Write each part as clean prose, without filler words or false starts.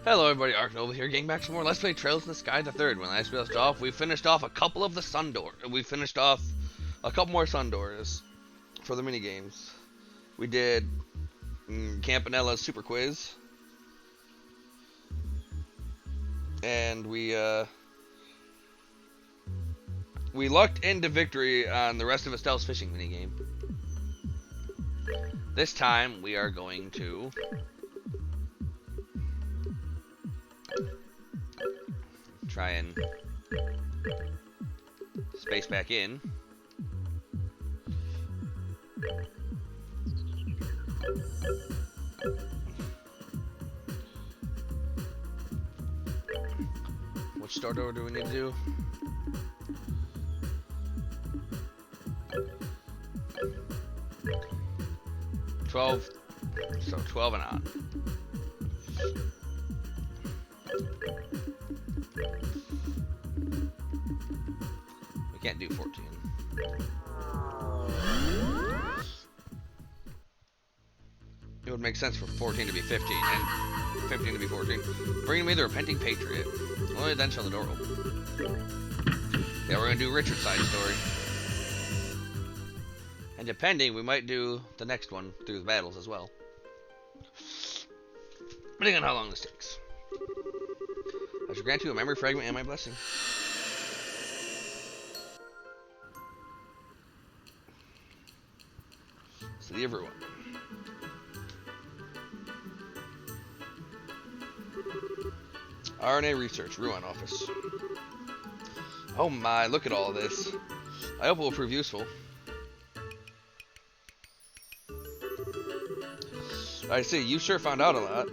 Hello everybody, Arknova here, getting back some more Let's Play Trails in the Sky the Third. When last we left off, we finished off a couple of the sun doors. We finished off a couple more sun doors for the mini games. We did Campanella's Super Quiz, and we lucked into victory on the rest of Estelle's fishing mini game. This time we are going to try and space back in. Which start door do we need to do? So 12 and on. We can't do 14. It would make sense for 14 to be 15 and 15 to be 14. Bring me the repenting patriot. Only then shall the door open. Yeah, we're gonna do Richard's side story. And depending, we might do the next one through the battles as well. Depending on how long this takes. I shall grant you a memory fragment and my blessing. City of Ruin. RNA Research, Ruin Office. Oh my, look at all this. I hope it will prove useful. I see, you sure found out a lot.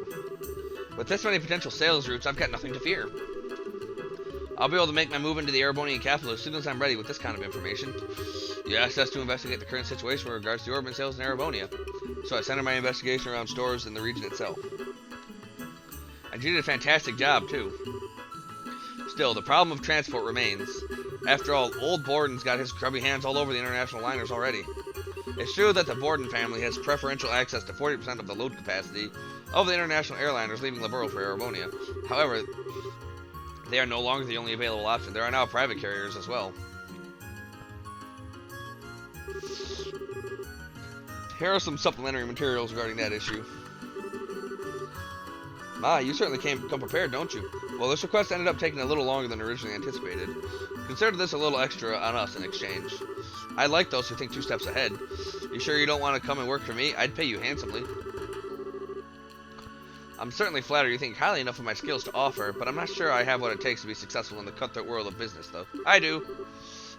With this many potential sales routes, I've got nothing to fear. I'll be able to make my move into the Erebonian capital as soon as I'm ready with this kind of information. You asked us to investigate the current situation with regards to orphan sales in Erebonia, so I centered my investigation around stores in the region itself. And you did a fantastic job, too. Still, the problem of transport remains. After all, old Borden's got his grubby hands all over the international liners already. It's true that the Borden family has preferential access to 40% of the load capacity of the international airliners leaving Liberl for Erebonia. However, they are no longer the only available option. There are now private carriers as well. Here are some supplementary materials regarding that issue. Ma, you certainly come prepared, don't you? Well, this request ended up taking a little longer than originally anticipated. Consider this a little extra on us in exchange. I like those who think 2 steps ahead. You sure you don't want to come and work for me? I'd pay you handsomely. I'm certainly flattered you think highly enough of my skills to offer, but I'm not sure I have what it takes to be successful in the cutthroat world of business, though. I do.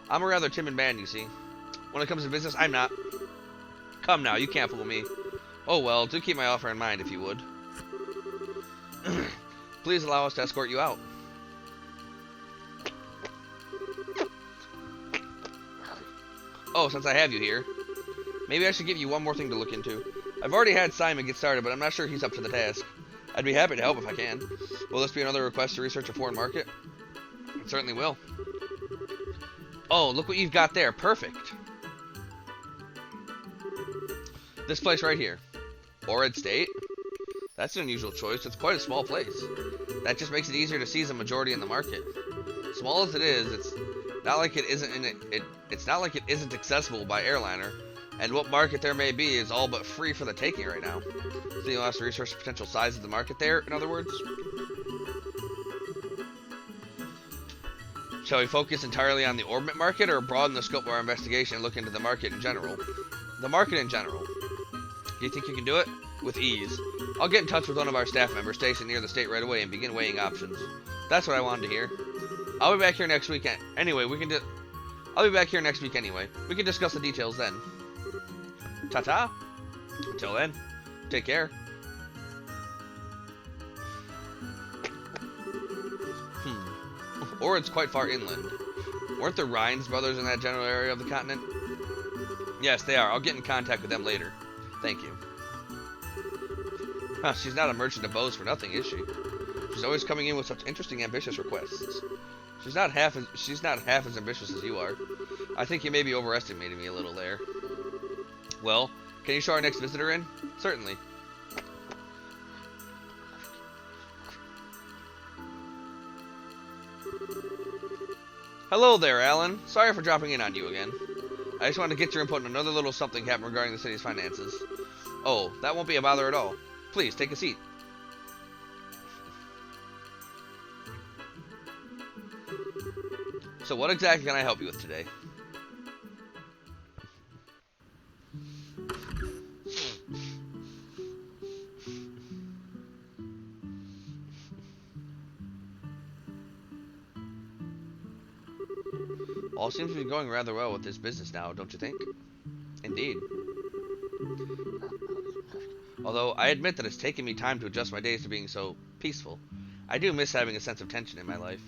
I'm a rather timid man, you see. When it comes to business, I'm not. Come now, you can't fool me. Oh well, do keep my offer in mind if you would. Please allow us to escort you out. Oh, since I have you here, maybe I should give you one more thing to look into. I've already had Simon get started, but I'm not sure he's up to the task. I'd be happy to help if I can. Will this be another request to research a foreign market? It certainly will. Oh, look what you've got there. Perfect. This place right here. Orid State? That's an unusual choice. It's quite a small place. That just makes it easier to seize a majority in the market. Small as it is, it's not like it isn't accessible by airliner, and what market there may be is all but free for the taking right now. So you'll have to research the potential size of the market there, in other words? Shall we focus entirely on the orbit market, or broaden the scope of our investigation and look into the market in general? The market in general. Do you think you can do it? With ease. I'll get in touch with one of our staff members stationed near the state right away and begin weighing options. That's what I wanted to hear. I'll be back here next weekend. Anyway, I'll be back here next week anyway. We can discuss the details then. Ta-ta. Until then, take care. Or it's quite far inland. Weren't the Rhines brothers in that general area of the continent? Yes, they are. I'll get in contact with them later. Thank you. Huh, she's not a merchant of bows for nothing, is she? She's always coming in with such interesting, ambitious requests. She's not half as ambitious as you are. I think you may be overestimating me a little there. Well, can you show our next visitor in? Certainly. Hello there, Alan. Sorry for dropping in on you again. I just wanted to get your input on another little something happened regarding the city's finances. Oh, that won't be a bother at all. Please, take a seat. So what exactly can I help you with today? All seems to be going rather well with this business now, don't you think? Indeed. Although I admit that it's taken me time to adjust my days to being so peaceful, I do miss having a sense of tension in my life.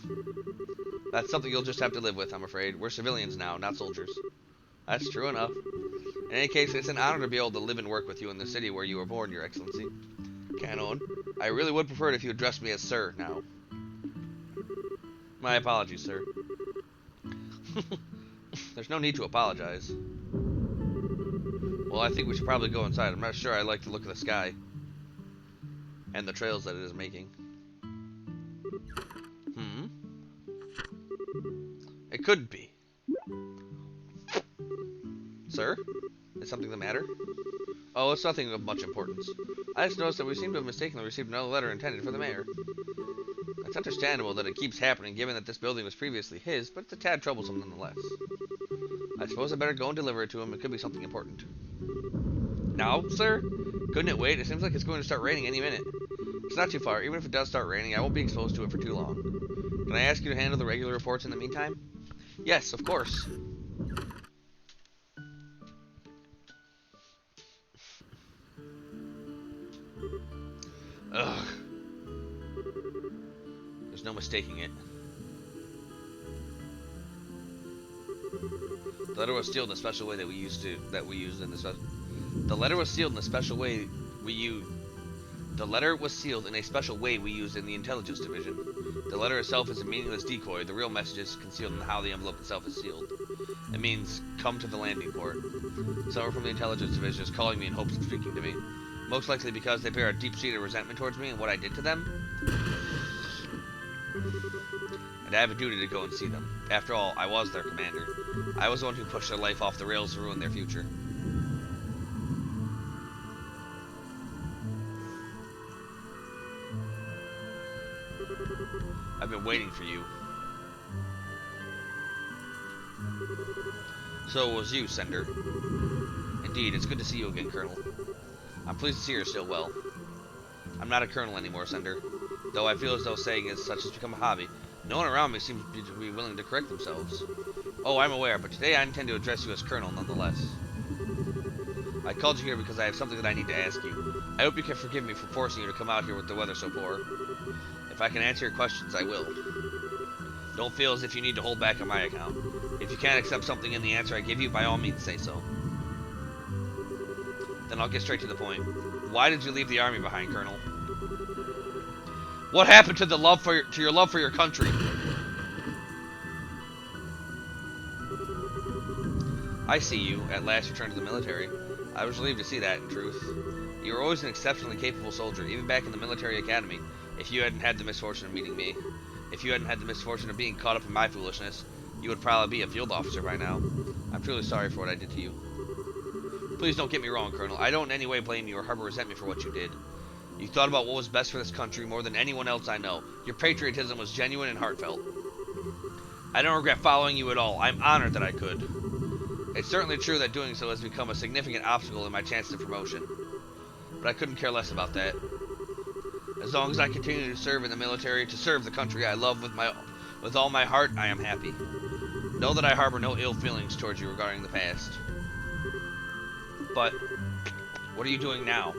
That's something you'll just have to live with, I'm afraid. We're civilians now, not soldiers. That's true enough. In any case, it's an honor to be able to live and work with you in the city where you were born, Your Excellency. Canon, I really would prefer it if you addressed me as Sir now. My apologies, sir. There's no need to apologize. Well, I think we should probably go inside. I'm not sure I like the look of the sky. And the trails that it is making. It could be. Sir? Is something the matter? Oh, it's nothing of much importance. I just noticed that we seem to have mistakenly received another letter intended for the mayor. It's understandable that it keeps happening given that this building was previously his, but it's a tad troublesome nonetheless. I suppose I better go and deliver it to him. It could be something important. Now, sir? Couldn't it wait? It seems like it's going to start raining any minute. It's not too far. Even if it does start raining, I won't be exposed to it for too long. Can I ask you to handle the regular reports in the meantime? Yes, of course. Ugh. There's no mistaking it. The letter was sealed in a special way that we used in the The letter was sealed in a special way we used. The letter was sealed in a special way we used in the intelligence division. The letter itself is a meaningless decoy. The real message is concealed in how the envelope itself is sealed. It means, come to the landing port. Someone from the intelligence division is calling me in hopes of speaking to me. Most likely because they bear a deep-seated resentment towards me and what I did to them. And I have a duty to go and see them. After all, I was their commander. I was the one who pushed their life off the rails to ruin their future. I've been waiting for you. So was you, Sender. Indeed, it's good to see you again, Colonel. I'm pleased to see you're still well. I'm not a colonel anymore, Sender. Though I feel as though saying as such has become a hobby. No one around me seems to be willing to correct themselves. Oh, I'm aware, but today I intend to address you as Colonel nonetheless. I called you here because I have something that I need to ask you. I hope you can forgive me for forcing you to come out here with the weather so poor. If I can answer your questions, I will. Don't feel as if you need to hold back on my account. If you can't accept something in the answer I give you, by all means say so. Then I'll get straight to the point. Why did you leave the army behind, Colonel? What happened to your love for your country? I see you, at last returned to the military. I was relieved to see that, in truth. You were always an exceptionally capable soldier, even back in the military academy, if you hadn't had the misfortune of meeting me. If you hadn't had the misfortune of being caught up in my foolishness, you would probably be a field officer by now. I'm truly sorry for what I did to you. Please don't get me wrong, Colonel. I don't in any way blame you or harbor resentment for what you did. You thought about what was best for this country more than anyone else I know. Your patriotism was genuine and heartfelt. I don't regret following you at all. I'm honored that I could. It's certainly true that doing so has become a significant obstacle in my chances of promotion. But I couldn't care less about that. As long as I continue to serve in the military, to serve the country I love with all my heart, I am happy. Know that I harbor no ill feelings towards you regarding the past. But, what are you doing now?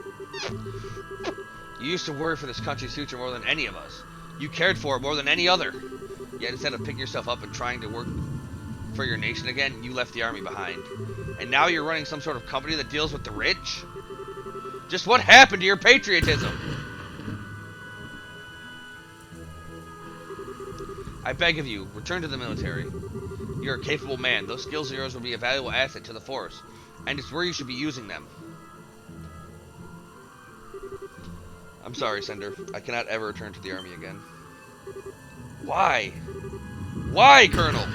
You used to worry for this country's future more than any of us. You cared for it more than any other. Yet instead of picking yourself up and trying to work for your nation again, you left the army behind. And now you're running some sort of company that deals with the rich? Just what happened to your patriotism? I beg of you, return to the military. You're a capable man. Those skills of yours will be a valuable asset to the force, and it's where you should be using them. I'm sorry, Sender. I cannot ever return to the army again. Why? Why, Colonel?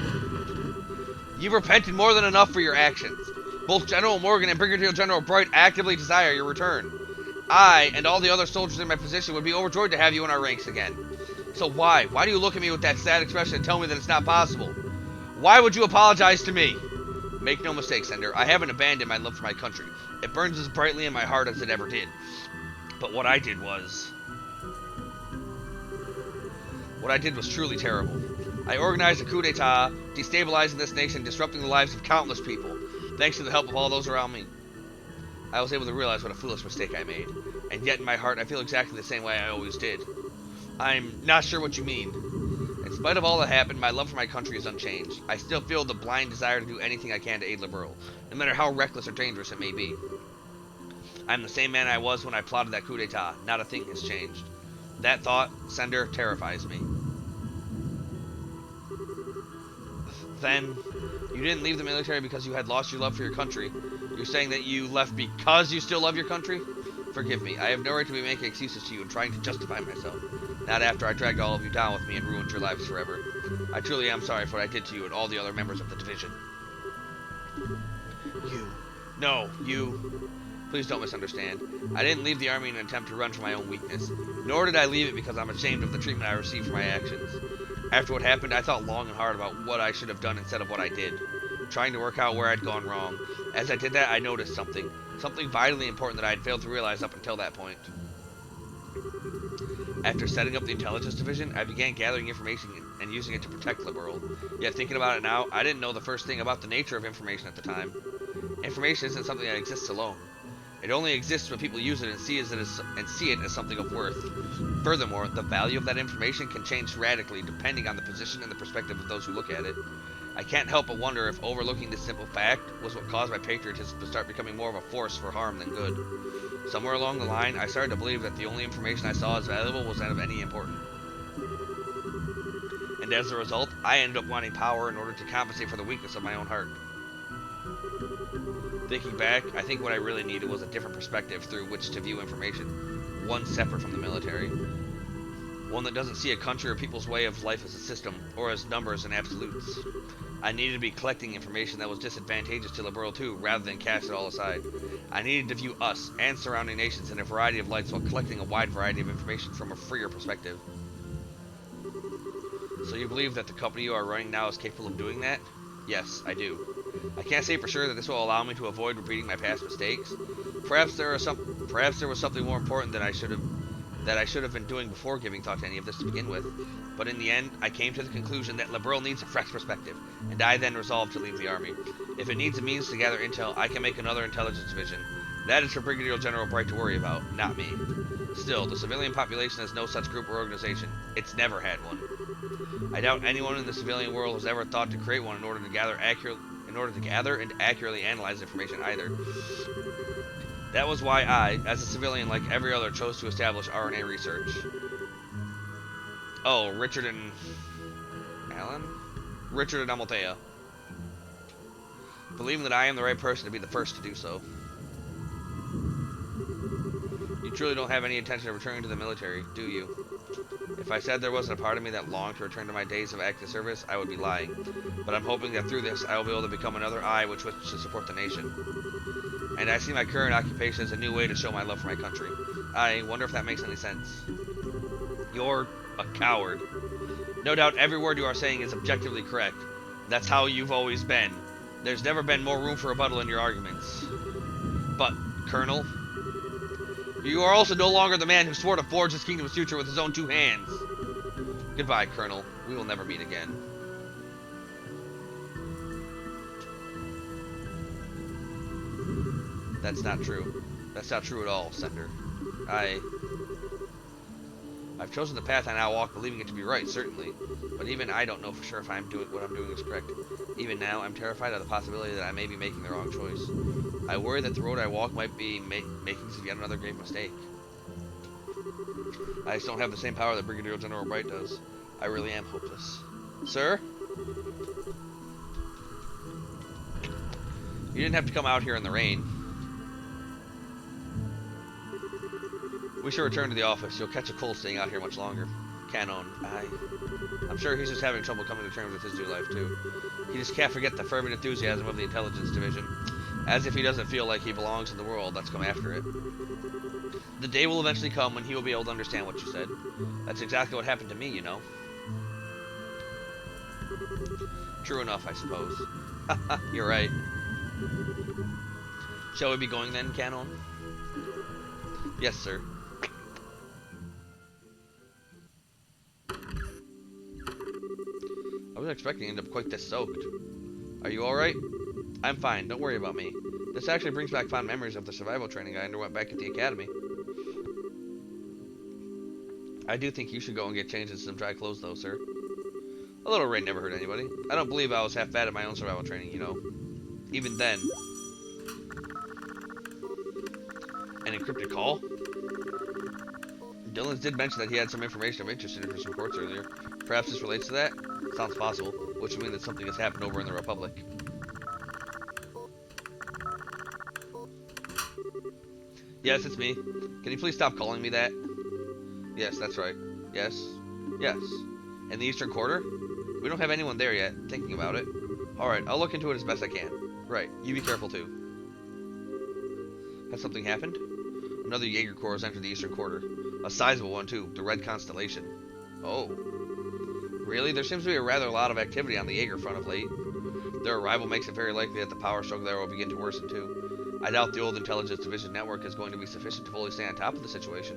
You've repented more than enough for your actions. Both General Morgan and Brigadier General Bright actively desire your return. I and all the other soldiers in my position would be overjoyed to have you in our ranks again. So why? Why do you look at me with that sad expression and tell me that it's not possible? Why would you apologize to me? Make no mistake, Sender, I haven't abandoned my love for my country. It burns as brightly in my heart as it ever did. But what I did was truly terrible. I organized a coup d'etat, destabilizing this nation, disrupting the lives of countless people. Thanks to the help of all those around me, I was able to realize what a foolish mistake I made. And yet in my heart, I feel exactly the same way I always did. I'm not sure what you mean. In spite of all that happened, my love for my country is unchanged. I still feel the blind desire to do anything I can to aid Liberl, no matter how reckless or dangerous it may be. I'm the same man I was when I plotted that coup d'etat. Not a thing has changed. That thought, Sender, terrifies me. Then, you didn't leave the military because you had lost your love for your country. You're saying that you left because you still love your country? Forgive me, I have no right to be making excuses to you and trying to justify myself. Not after I dragged all of you down with me and ruined your lives forever. I truly am sorry for what I did to you and all the other members of the division. You. No, you. Please don't misunderstand. I didn't leave the army in an attempt to run from my own weakness. Nor did I leave it because I'm ashamed of the treatment I received for my actions. After what happened, I thought long and hard about what I should have done instead of what I did, trying to work out where I'd gone wrong. As I did that, I noticed something vitally important that I had failed to realize up until that point. After setting up the intelligence division, I began gathering information and using it to protect Liberl. Yet thinking about it now, I didn't know the first thing about the nature of information at the time. Information isn't something that exists alone. It only exists when people use it and see it as something of worth. Furthermore, the value of that information can change radically depending on the position and the perspective of those who look at it. I can't help but wonder if overlooking this simple fact was what caused my patriotism to start becoming more of a force for harm than good. Somewhere along the line, I started to believe that the only information I saw as valuable was that of any importance. And as a result, I ended up wanting power in order to compensate for the weakness of my own heart. Thinking back, I think what I really needed was a different perspective through which to view information, one separate from the military. One that doesn't see a country or people's way of life as a system, or as numbers and absolutes. I needed to be collecting information that was disadvantageous to Liberl too, rather than cast it all aside. I needed to view us and surrounding nations in a variety of lights while collecting a wide variety of information from a freer perspective. So you believe that the company you are running now is capable of doing that? Yes, I do. I can't say for sure that this will allow me to avoid repeating my past mistakes. Perhaps there was something more important that I should have been doing before giving thought to any of this to begin with. But in the end, I came to the conclusion that Liberl needs a fresh perspective, and I then resolved to leave the army. If it needs a means to gather intel, I can make another intelligence division. That is for Brigadier General Bright to worry about, not me. Still, the civilian population has no such group or organization. It's never had one. I doubt anyone in the civilian world has ever thought to create one in order to gather and accurately analyze information either. That was why I, as a civilian like every other, chose to establish RNA research. Oh, Richard and Amalthea. Believing that I am the right person to be the first to do so. You truly don't have any intention of returning to the military, do you? If I said there wasn't a part of me that longed to return to my days of active service, I would be lying. But I'm hoping that through this, I will be able to become another eye which wishes to support the nation. And I see my current occupation as a new way to show my love for my country. I wonder if that makes any sense. You're a coward. No doubt every word you are saying is objectively correct. That's how you've always been. There's never been more room for rebuttal in your arguments. But, Colonel, you are also no longer the man who swore to forge his kingdom's future with his own two hands. Goodbye, Colonel. We will never meet again. That's not true. That's not true at all, Sender. I've chosen the path I now walk, believing it to be right, certainly. But even I don't know for sure if what I'm doing is correct. Even now, I'm terrified of the possibility that I may be making the wrong choice. I worry that the road I walk might be makings of yet another grave mistake. I just don't have the same power that Brigadier General Bright does. I really am hopeless. Sir? You didn't have to come out here in the rain. We should return to the office. You'll catch a cold staying out here much longer. Canon. I'm sure he's just having trouble coming to terms with his new life, too. He just can't forget the fervent enthusiasm of the Intelligence Division. As if he doesn't feel like he belongs in the world that's come after it. The day will eventually come when he will be able to understand what you said. That's exactly what happened to me, you know. True enough, I suppose. You're right. Shall we be going then, Canon? Yes, sir. I wasn't expecting to end up quite this soaked. Are you alright? I'm fine, don't worry about me. This actually brings back fond memories of the survival training I underwent back at the academy. I do think you should go and get changed in some dry clothes though, sir. A little rain never hurt anybody. I don't believe I was half bad at my own survival training, you know. Even then. An encrypted call? Dillons did mention that he had some information I'm interested in for some reports earlier. Perhaps this relates to that? Sounds possible, which would mean that something has happened over in the Republic. Yes, it's me. Can you please stop calling me that? Yes, that's right. Yes. Yes. In the Eastern Quarter? We don't have anyone there yet, thinking about it. Alright, I'll look into it as best I can. Right, you be careful too. Has something happened? Another Jaeger Corps has entered the Eastern Quarter. A sizable one too, the Red Constellation. Oh. Really? There seems to be a rather lot of activity on the Jaeger front of late. Their arrival makes it very likely that the power struggle there will begin to worsen too. I doubt the old Intelligence Division network is going to be sufficient to fully stay on top of the situation.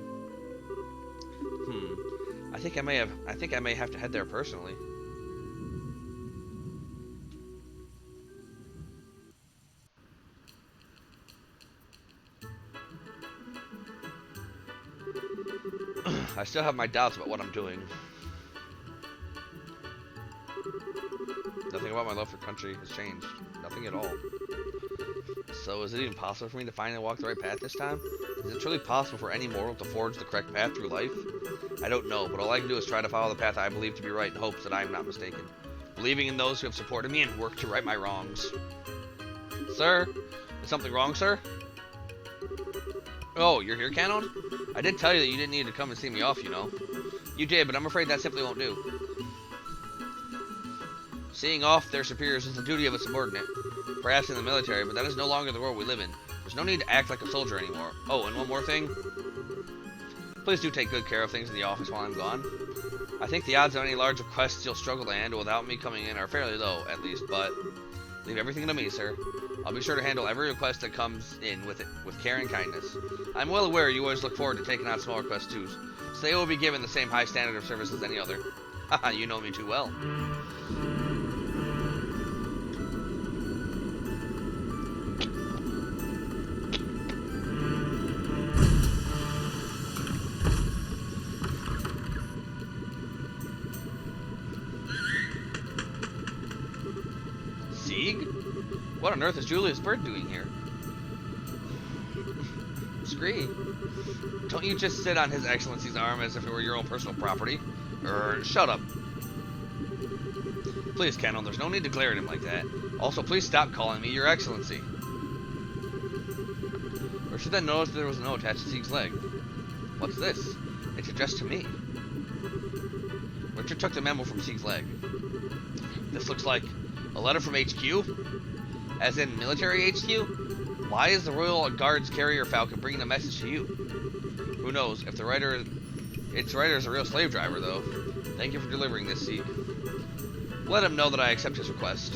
I think I may have to head there personally. I still have my doubts about what I'm doing. Nothing about my love for country has changed. Nothing at all. So is it even possible for me to finally walk the right path this time? Is it truly possible for any mortal to forge the correct path through life? I don't know, but all I can do is try to follow the path I believe to be right in hopes that I am not mistaken. Believing in those who have supported me and work to right my wrongs. Sir? Is something wrong, sir? Oh, you're here, Canon? I did tell you that you didn't need to come and see me off, you know. You did, but I'm afraid that simply won't do. Seeing off their superiors is the duty of a subordinate. Perhaps in the military, but that is no longer the world we live in. There's no need to act like a soldier anymore. Oh, and one more thing. Please do take good care of things in the office while I'm gone. I think the odds of any large requests you'll struggle to handle without me coming in are fairly low, at least, but leave everything to me, sir. I'll be sure to handle every request that comes in with care and kindness. I'm well aware you always look forward to taking on small requests too, so they will be given the same high standard of service as any other. Haha, you know me too well. What on earth is Julius Bird doing here? Scree, don't you just sit on His Excellency's arm as if it were your own personal property? Shut up. Please, Canon, there's no need to glare at him like that. Also, please stop calling me Your Excellency. Richard then noticed there was a note attached to Sieg's leg. What's this? It's addressed to me. Richard took the memo from Sieg's leg. This looks like a letter from HQ? As in military HQ? Why is the Royal Guards carrier Falcon bringing a message to you? Who knows? If its writer is a real slave driver, though. Thank you for delivering this, Sieg. Let him know that I accept his request.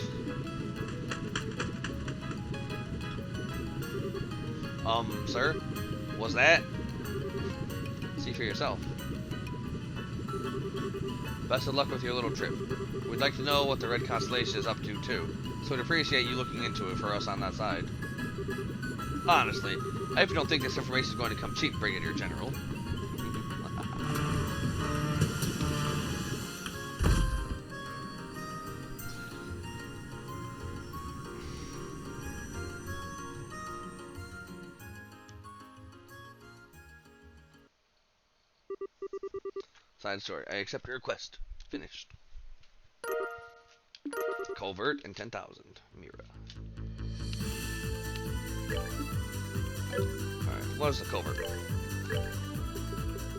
Sir? Was that? See for yourself. Best of luck with your little trip. We'd like to know what the Red Constellation is up to, too. So we'd appreciate you looking into it for us on that side. Honestly, I hope you don't think this information is going to come cheap, Brigadier General. Side story. I accept your request. Finished. Culvert and 10,000. Mira. Alright, what is the culvert?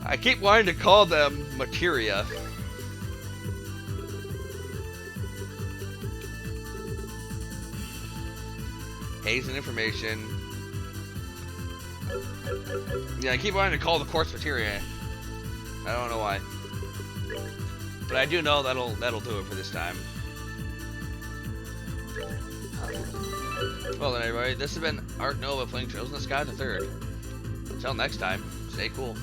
I keep wanting to call them materia. Haze and information. Yeah, I keep wanting to call the quartz materia. I don't know why. But I do know that'll do it for this time. Well then everybody, this has been Art Nova playing Trails in the Sky the Third. Until next time, stay cool.